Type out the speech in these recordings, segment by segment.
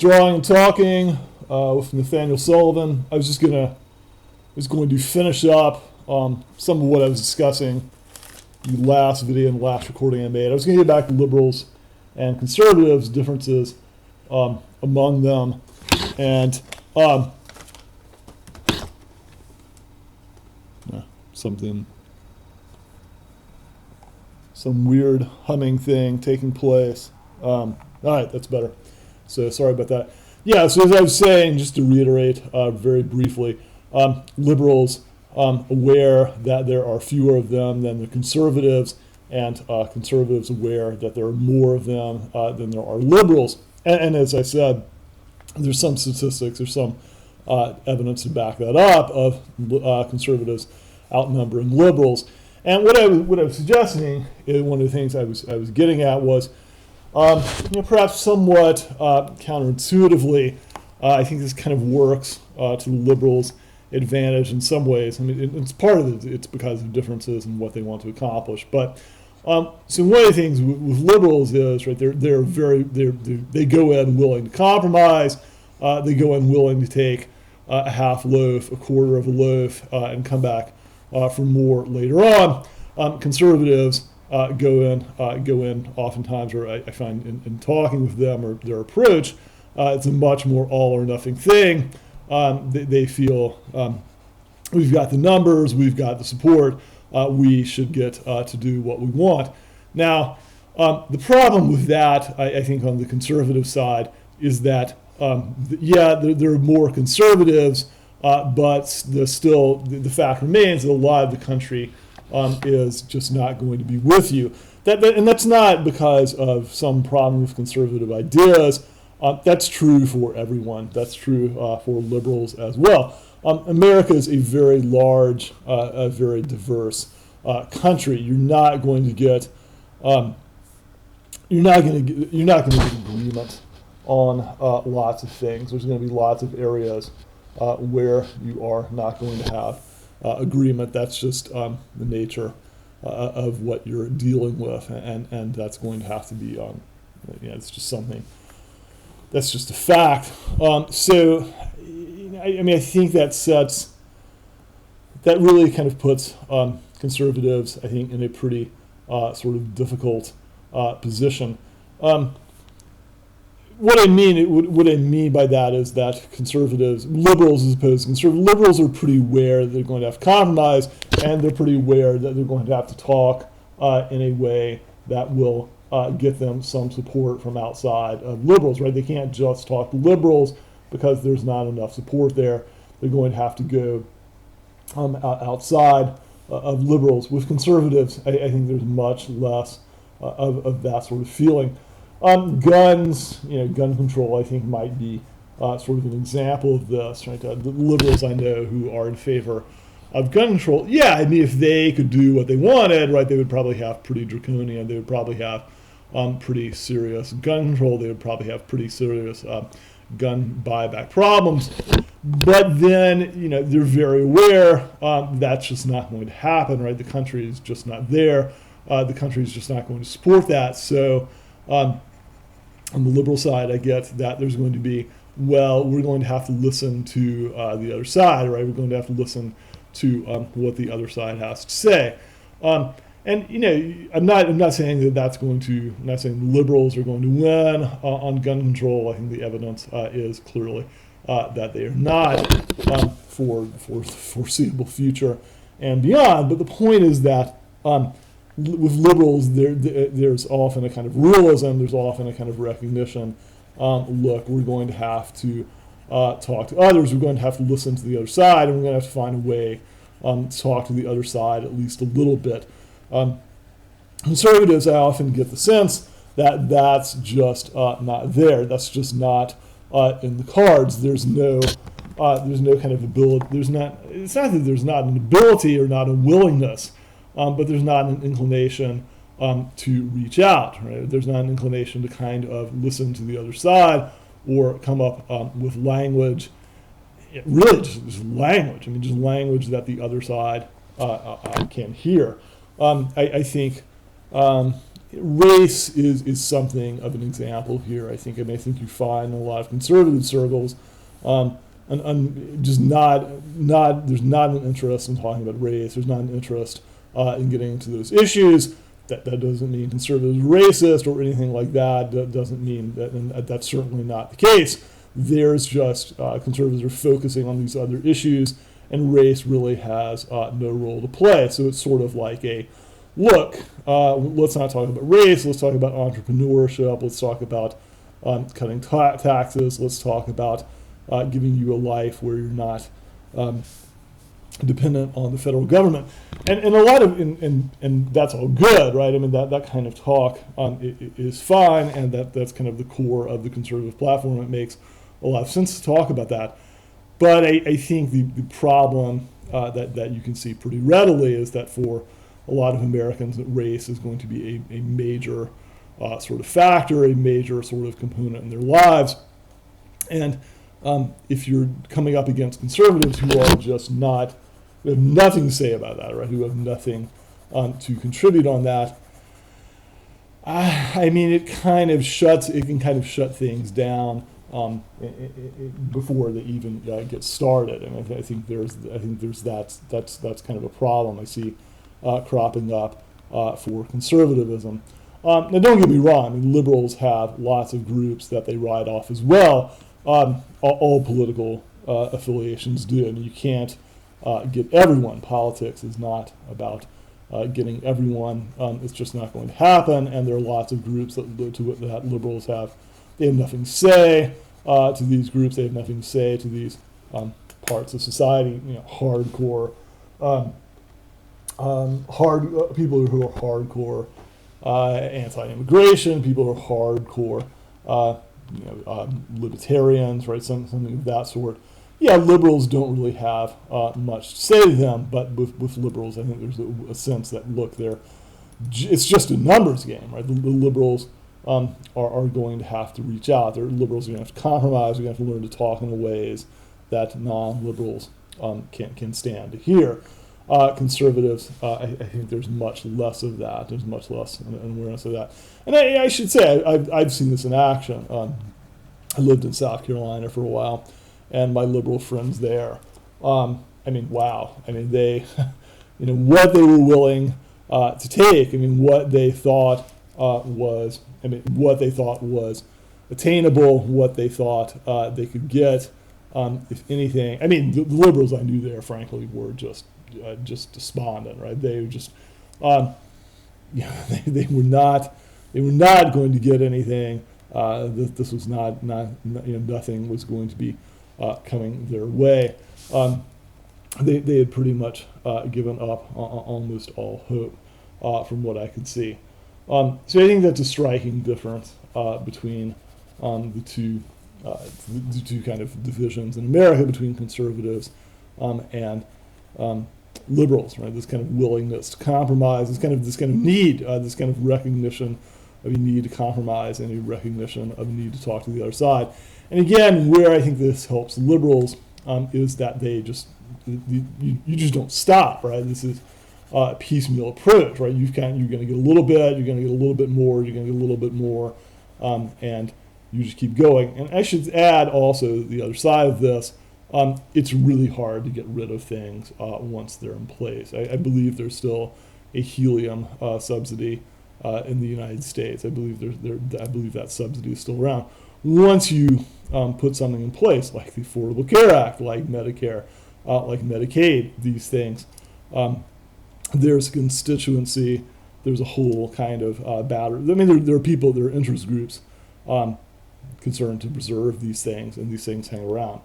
Drawing and Talking with Nathaniel Sullivan. I was going to finish up some of what I was discussing the last video and the last recording I made. I was going to get back to liberals and conservatives, differences among them, and some weird humming thing taking place. All right, that's better. So sorry about that. Yeah, so as I was saying, just to reiterate very briefly, liberals aware that there are fewer of them than the conservatives, and conservatives aware that there are more of them than there are liberals. And as I said, there's some statistics, there's some evidence to back that up of conservatives outnumbering liberals. And what I was suggesting, one of the things I was getting at was, perhaps somewhat counterintuitively, I think this kind of works to the liberals' advantage in some ways. I mean, it's part of it's because of differences in what they want to accomplish. But so one of the things with liberals is, right, they go in willing to compromise. They go in willing to take a half loaf, a quarter of a loaf, and come back for more later on. Conservatives go in oftentimes, or I find in talking with them or their approach, it's a much more all or nothing thing. They feel we've got the numbers, we've got the support, we should get to do what we want. Now, the problem with that, I think on the conservative side, is that there are more conservatives, but the fact remains that a lot of the country is just not going to be with you. And that's not because of some problem with conservative ideas. That's true for everyone. That's true for liberals as well. America is a very large, a very diverse country. You're not going to get agreement on lots of things. There's going to be lots of areas where you are not going to have agreement. That's just the nature of what you're dealing with, and that's going to have to be, it's just something. That's just a fact. So, I think that really kind of puts conservatives, I think, in a pretty sort of difficult position. What I mean by that is that liberals as opposed to conservatives, liberals are pretty aware that they're going to have to compromise, and they're pretty aware that they're going to have to talk in a way that will get them some support from outside of liberals, right? They can't just talk to liberals because there's not enough support there. They're going to have to go outside of liberals. With conservatives, I think there's much less of that sort of feeling. Guns, gun control, I think might be sort of an example of this, right? The liberals I know who are in favor of gun control, if they could do what they wanted, right, they would probably have pretty draconian, they would probably have pretty serious gun control, they would probably have pretty serious gun buyback problems. But then, they're very aware that's just not going to happen, right? The country is just not there. The country is just not going to support that. So on the liberal side, I get that there's going to be, we're going to have to listen to the other side, right? We're going to have to listen to what the other side has to say. And I'm not saying that's going to. I'm not saying liberals are going to win on gun control. I think the evidence is clearly that they are not for the foreseeable future and beyond. But the point is that with liberals, there's often a kind of realism. There's often a kind of recognition. Look, we're going to have to talk to others. We're going to have to listen to the other side, and we're going to have to find a way to talk to the other side at least a little bit. Conservatives, I often get the sense that that's just not there. That's just not in the cards. There's no kind of ability. It's not that there's not an ability or not a willingness, but there's not an inclination to reach out. Right? There's not an inclination to kind of listen to the other side or come up with language. Really, just language. I mean, just language that the other side can hear. I think race is something of an example here. I think you find in a lot of conservative circles, just there's not an interest in talking about race. There's not an interest in getting into those issues. That doesn't mean conservatives are racist or anything like that. That doesn't mean that, and that's certainly not the case. There's just conservatives are focusing on these other issues, and race really has no role to play. So it's sort of like look, let's not talk about race. Let's talk about entrepreneurship. Let's talk about cutting taxes. Let's talk about giving you a life where you're not dependent on the federal government, and a lot of and that's all good, right? I mean that kind of talk is fine, and that's kind of the core of the conservative platform. It makes a lot of sense to talk about that, but I think the problem that you can see pretty readily is that for a lot of Americans, race is going to be a major sort of factor, a major sort of component in their lives, and if you're coming up against conservatives who are just not, who have nothing to say about that, right? Who have nothing to contribute on that. I mean, it can kind of shut things down before they even get started, and I think that's kind of a problem I see cropping up for conservatism. Now, don't get me wrong. I mean, liberals have lots of groups that they write off as well. All political affiliations do. I mean, you can't get everyone. Politics is not about getting everyone. It's just not going to happen. And there are lots of groups that liberals have. They have nothing to say to these groups. They have nothing to say to these parts of society. Hardcore, people who are hardcore anti-immigration. People who are hardcore. Libertarians, right? Something of that sort. Yeah, liberals don't really have much to say to them, but with liberals, I think there's a sense that, look, it's just a numbers game, right? The liberals are going to have to reach out. The liberals are going to have to compromise. They're going to have to learn to talk in ways that non-liberals can stand to hear. Conservatives, I think there's much less of that. There's much less an awareness of that. And I should say, I've seen this in action. I lived in South Carolina for a while, and my liberal friends there, wow. I mean, they, what they were willing to take. I mean, what they thought was attainable, what they thought they could get, if anything. I mean, the liberals I knew there, frankly, were just despondent, right? They were just, they were not going to get anything. This was nothing was going to be coming their way. They had pretty much given up almost all hope from what I could see. So I think that's a striking difference between the two kind of divisions in America, between conservatives and liberals, right? This kind of willingness to compromise, this kind of need, this kind of recognition of a need to compromise, and a recognition of a need to talk to the other side. And again, where I think this helps liberals is that they just you just don't stop, right? This is a piecemeal approach, right? You're going to get a little bit, you're going to get a little bit more, you're going to get a little bit more, and you just keep going. And I should add also the other side of this. It's really hard to get rid of things once they're in place. I believe there's still a helium subsidy in the United States. I believe that subsidy is still around. Once you put something in place, like the Affordable Care Act, like Medicare, like Medicaid, these things, there's a constituency, there's a whole kind of battery. I mean, there are people, there are interest groups concerned to preserve these things, and these things hang around.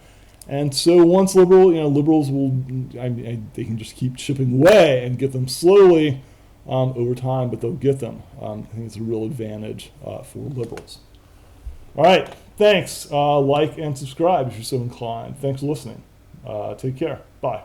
And so once liberals will, they can just keep chipping away and get them slowly over time, but they'll get them. I think it's a real advantage for liberals. All right, thanks. Like and subscribe if you're so inclined. Thanks for listening. Take care. Bye.